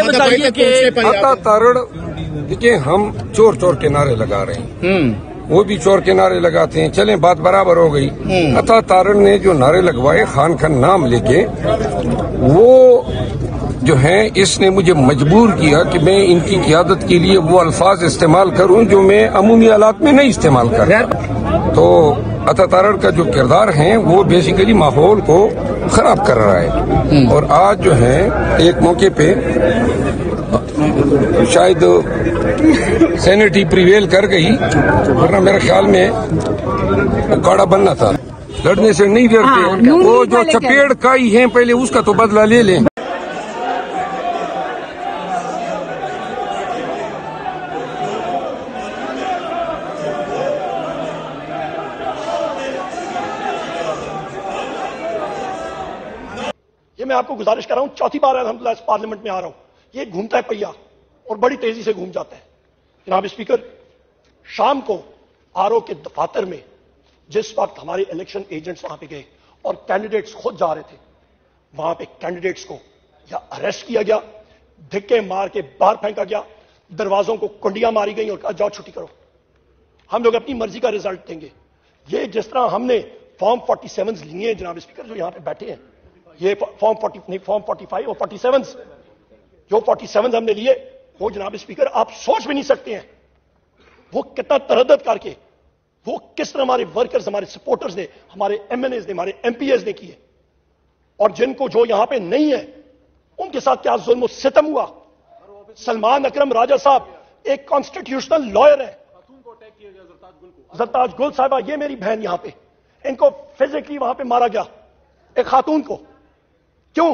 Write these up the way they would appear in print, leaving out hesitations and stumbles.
یہ بتائیے کہ عطا تارڑ دیکھیں ہم چور چور کے نعرے لگا رہے ہیں، وہ بھی چور کے نعرے لگاتے ہیں، چلیں بات برابر ہو گئی۔ عطا تارڑ نے جو نعرے لگوائے خان کا نام لے کے، وہ جو ہیں اس نے مجھے مجبور کیا کہ میں ان کی قیادت کے لیے وہ الفاظ استعمال کروں جو میں عمومی حالات میں نہیں استعمال کرتا۔ تو عطا تارڑ کا جو کردار ہے وہ بیسیکلی ماحول کو خراب کر رہا ہے، اور آج جو ہے ایک موقع پہ شاید سینٹی پریویل کر گئی، ورنہ میرے خیال میں اکاڑا بننا تھا۔ لڑنے سے نہیں ڈرتے، وہ جو چپیڑ کائی ہیں پہلے اس کا تو بدلہ لے لیں۔ یہ میں آپ کو گزارش کر رہا ہوں، چوتھی بار الحمدللہ اس پارلیمنٹ میں آ رہا ہوں، یہ گھومتا ہے پہیا اور بڑی تیزی سے گھوم جاتا ہے۔ جناب اسپیکر، شام کو آر او کے دفاتر میں جس وقت ہمارے الیکشن ایجنٹس وہاں پہ گئے اور کینڈیڈیٹس خود جا رہے تھے، وہاں پہ کینڈیڈیٹس کو یا اریسٹ کیا گیا، دھکے مار کے باہر پھینکا گیا، دروازوں کو کنڈیاں ماری گئیں اور کہا جاؤ چھٹی کرو، ہم لوگ اپنی مرضی کا رزلٹ دیں گے۔ یہ جس طرح ہم نے فارم 47 لیے ہیں جناب اسپیکر، جو یہاں پہ بیٹھے ہیں، یہ فارم 45 اور 47 جو 47 ہم نے لیے، وہ جناب اسپیکر آپ سوچ بھی نہیں سکتے ہیں وہ کتنا تردد کر کے، وہ کس طرح ہمارے ورکرز، ہمارے سپورٹرز نے، ہمارے ایم این ایز نے، ہمارے ایم پی ایز نے کیے، اور جن کو جو یہاں پہ نہیں ہے ان کے ساتھ کیا ظلم و ستم ہوا۔ سلمان اکرم راجہ صاحب ایک کانسٹیٹیوشنل لائر ہے، زرتاج گل صاحبہ یہ میری بہن یہاں پہ، ان کو فزیکلی وہاں پہ مارا گیا، ایک خاتون کو، کیوں؟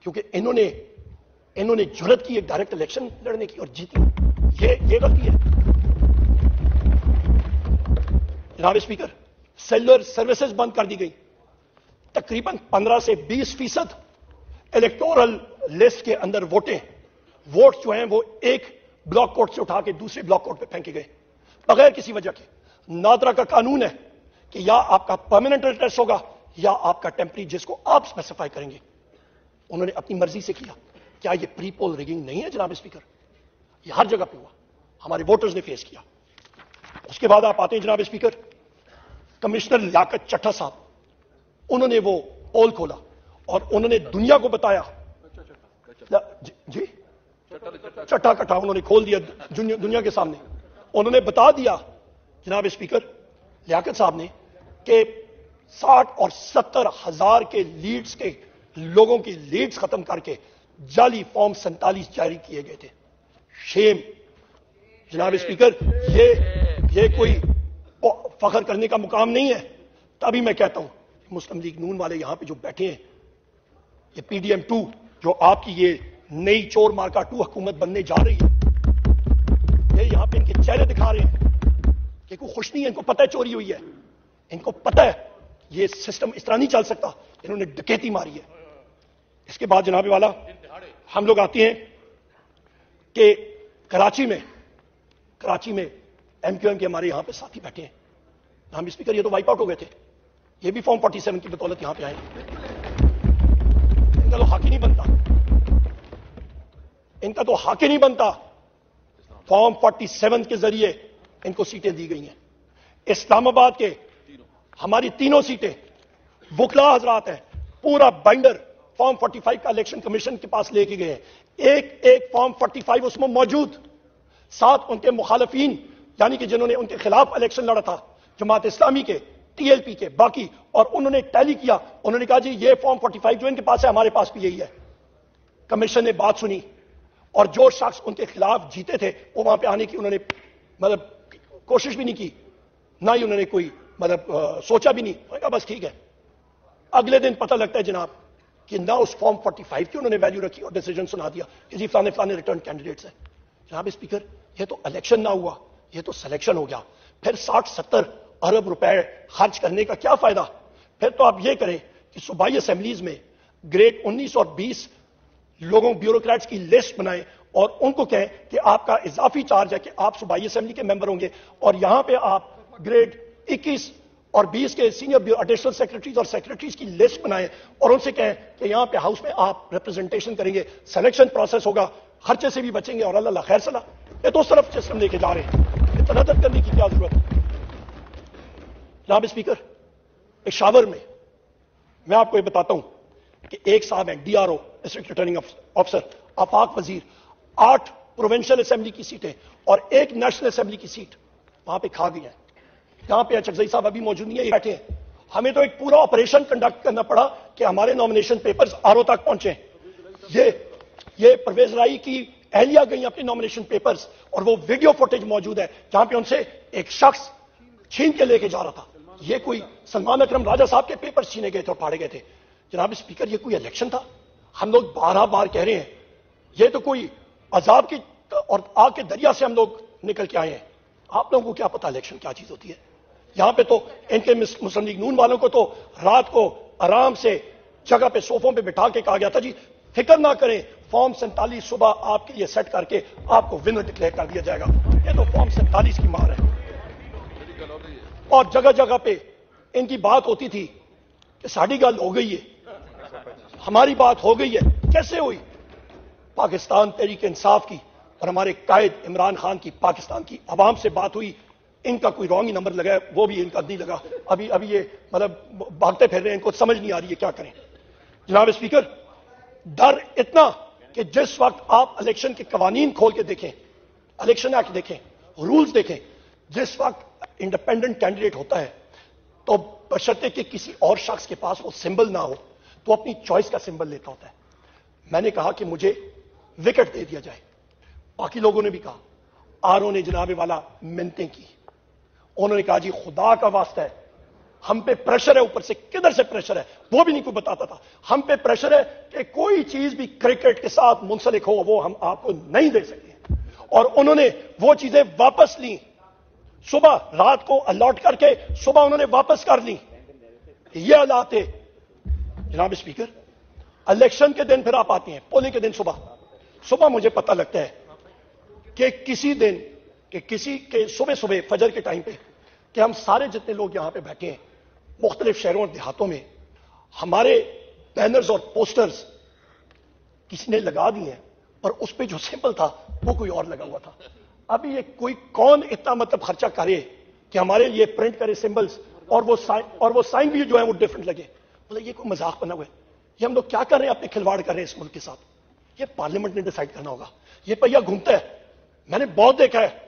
کیونکہ انہوں نے جرت کی ایک ڈائریکٹ الیکشن لڑنے کی اور جیتی۔ یہ غلطی ہے جناب اسپیکر۔ سیلولر سروسز بند کر دی گئی، تقریباً 15 سے 20% الیکٹورل لسٹ کے اندر ووٹ جو ہیں وہ ایک بلاک کوٹ سے اٹھا کے دوسرے بلاک کوٹ پہ پھینکے گئے بغیر کسی وجہ کے۔ نادرا کا قانون ہے کہ یا آپ کا پرماننٹ ایڈریس ہوگا یا آپ کا ٹیمپری، جس کو آپ اسپیسیفائی کریں گے۔ انہوں نے اپنی مرضی سے کیا۔ کیا یہ پری پول ریگنگ نہیں ہے جناب اسپیکر؟ یہ ہر جگہ پہ ہوا، ہمارے ووٹرز نے فیس کیا۔ اس کے بعد آپ آتے ہیں جناب اسپیکر، کمشنر لیاقت چٹھا صاحب، انہوں نے وہ پول کھولا اور انہوں نے دنیا کو بتایا، جی چٹھا کٹھا انہوں نے کھول دیا دنیا کے سامنے۔ انہوں نے بتا دیا جناب اسپیکر لیاقت صاحب نے کہ 60 اور 70 ہزار کے لیڈز کے لوگوں کی لیڈز ختم کر کے جعلی فارم 47 جاری کیے گئے تھے۔ شیم جناب اسپیکر، یہ کوئی فخر کرنے کا مقام نہیں ہے۔ تبھی میں کہتا ہوں مسلم لیگ نون والے یہاں پہ جو بیٹھے ہیں، یہ پی ڈی ایم 2 جو آپ کی یہ نئی چور مارکا 2 حکومت بننے جا رہی ہے، یہ یہاں پہ ان کے چہرے دکھا رہے ہیں کہ کوئی خوش نہیں ہے، ان کو پتہ ہے چوری ہوئی ہے، ان کو پتہ ہے یہ سسٹم اس طرح نہیں چل سکتا، انہوں نے ڈکیتی ماری ہے۔ اس کے بعد جناب والا ہم لوگ آتے ہیں کہ کراچی میں ایم کیو ایم کے ہمارے یہاں پہ ساتھی بیٹھے ہیں، ہم اسپیکر یہ تو وائپ آؤٹ ہو گئے تھے، یہ بھی فارم 47 کی بدولت یہاں پہ آئے، ان کا تو حق ہی نہیں بنتا، ان کا تو حق ہی نہیں بنتا۔ فارم 47 کے ذریعے ان کو سیٹیں دی گئی ہیں۔ اسلام آباد کے ہماری تینوں سیٹیں وکلا حضرات ہیں، پورا بائنڈر فارم 45 کا الیکشن کمیشن کے پاس لے کے گئے ہیں، ایک فارم 45 اس میں موجود، ساتھ ان کے مخالفین یعنی کہ جنہوں نے ان کے خلاف الیکشن لڑا تھا، جماعت اسلامی کے، ٹی ایل پی کے، باقی، اور انہوں نے ٹیلی کیا، انہوں نے کہا جی یہ فارم 45 جو ان کے پاس ہے ہمارے پاس بھی یہی ہے۔ کمیشن نے بات سنی اور جو شخص ان کے خلاف جیتے تھے وہ وہاں پہ آنے کی انہوں نے کوشش بھی نہیں کی، نہ ہی انہوں نے کوئی سوچا بھی نہیں، انہوں نے کہا بس ٹھیک ہے۔ اگلے دن پتہ لگتا ہے جناب کہ نہ اس فارم 45 کی انہوں نے ویلیو رکھی اور ڈیسیجن سنا دیا کہ جی فلانے ریٹرن کینڈیڈیٹس ہیں۔ جناب اسپیکر، یہ تو الیکشن نہ ہوا، یہ تو سلیکشن ہو گیا، پھر 60-70 ارب روپے خرچ کرنے کا کیا فائدہ؟ پھر تو آپ یہ کریں کہ صوبائی اسمبلیز میں گریڈ 19 اور 20 لوگوں بیوروکریٹس کی لسٹ بنائیں اور ان کو کہیں کہ آپ کا اضافی چارج ہے کہ آپ صوبائی اسمبلی کے ممبر ہوں گے، اور یہاں پہ آپ گریڈ 21 اور 20 کے سینئر ایڈیشنل سیکرٹریز اور سیکرٹریز کی لسٹ بنائیں اور ان سے کہیں کہ یہاں پہ ہاؤس میں آپ ریپرزنٹیشن کریں گے، سلیکشن پروسیس ہوگا، خرچے سے بھی بچیں گے اور اللہ خیر صلاح. یہ تو اس طرف سسٹم لے کے جا رہے ہیں, اتنا درد کرنے کی کیا ضرورت ہے؟ جناب اسپیکر, ایک شاور میں آپ کو یہ بتاتا ہوں کہ ایک صاحب ہیں D R O district returning officer, Afaq Wazir, 8 provincial assembly کی سیٹیں اور 1 نیشنل اسمبلی کی سیٹ وہاں پہ کھا گئی ہیں. یہاں پہ اچکزئی صاحب ابھی موجود نہیں ہے, یہ بیٹھے ہیں. ہمیں تو ایک پورا آپریشن کنڈکٹ کرنا پڑا کہ ہمارے نامینیشن پیپرز آر او تک پہنچے. یہ پرویز رائی کی اہلیہ گئی اپنے نامینیشن پیپرز, اور وہ ویڈیو فوٹیج موجود ہے جہاں پہ ان سے ایک شخص چھین کے لے کے جا رہا تھا. یہ کوئی سلمان اکرم راجہ صاحب کے پیپر چھینے گئے تھے اور پھاڑے گئے تھے؟ جناب اسپیکر, یہ کوئی الیکشن تھا؟ ہم لوگ بار کہہ رہے ہیں یہ تو کوئی عذاب کی اور آگ کے دریا سے ہم لوگ نکل کے آئے ہیں. آپ لوگوں کو کیا پتا الیکشن کیا چیز ہوتی ہے؟ یہاں پہ تو ان کے مسلم لیگ نون والوں کو تو رات کو آرام سے جگہ پہ صوفوں پہ بٹھا کے کہا گیا تھا جی فکر نہ کریں, فارم 47 صبح آپ کے لیے سیٹ کر کے آپ کو ونر ڈکلیئر کر دیا جائے گا. یہ تو فارم 47 کی مار ہے. اور جگہ جگہ پہ ان کی بات ہوتی تھی کہ ساڑی گل ہو گئی ہے, ہماری بات ہو گئی ہے. کیسے ہوئی؟ پاکستان تحریک انصاف کی اور ہمارے قائد عمران خان کی پاکستان کی عوام سے بات ہوئی. ان کا کوئی رانگ نمبر لگا ہے, وہ بھی ان کا نہیں لگا. ابھی یہ مطلب بھاگتے پھر رہے ہیں, ان کو سمجھ نہیں آ رہی ہے کیا کریں. جناب اسپیکر, ڈر اتنا کہ جس وقت آپ الیکشن کے قوانین کھول کے دیکھیں, الیکشن ایکٹ دیکھیں, رولز دیکھیں, جس وقت انڈیپینڈنٹ کینڈیڈیٹ ہوتا ہے تو بشرطے کہ کسی اور شخص کے پاس وہ سمبل نہ ہو تو اپنی چوائس کا سمبل لیتا ہوتا ہے. میں نے کہا کہ مجھے وکٹ دے دیا جائے. باقی لوگوں نے بھی کہا. آر او نے جناب والا منتیں کی. انہوں نے کہا جی خدا کا واسطہ ہے, ہم پہ پریشر ہے, اوپر سے کدھر سے پریشر ہے وہ بھی نہیں کوئی بتاتا تھا. ہم پہ پریشر ہے کہ کوئی چیز بھی کرکٹ کے ساتھ منسلک ہو وہ ہم آپ کو نہیں دے سکتے. اور انہوں نے وہ چیزیں واپس لی. صبح رات کو الاٹ کر کے صبح انہوں نے واپس کر لی. یہ حالات ہے. جناب اسپیکر, الیکشن کے دن پھر آپ آتے ہیں, پولنگ کے دن صبح مجھے پتہ لگتا ہے کہ کسی دن کہ کسی کے صبح فجر کے ٹائم پہ کہ ہم سارے جتنے لوگ یہاں پہ بیٹھے ہیں مختلف شہروں اور دیہاتوں میں ہمارے بینرز اور پوسٹرز کسی نے لگا دیے ہیں اور اس پہ جو سمبل تھا وہ کوئی اور لگا ہوا تھا. ابھی یہ کوئی کون اتنا مطلب خرچہ کرے کہ ہمارے لیے پرنٹ کرے سمبلز اور وہ سائن بھی جو ہے وہ ڈفرنٹ لگے؟ مطلب یہ کوئی مذاق بنا ہوا ہے. یہ ہم لوگ کیا کر رہے ہیں؟ اپنے کھلواڑ کر رہے ہیں اس ملک کے ساتھ. یہ پارلیمنٹ نے ڈیسائیڈ کرنا ہوگا. یہ پہیا گھومتا ہے. میں نے بہت دیکھا ہے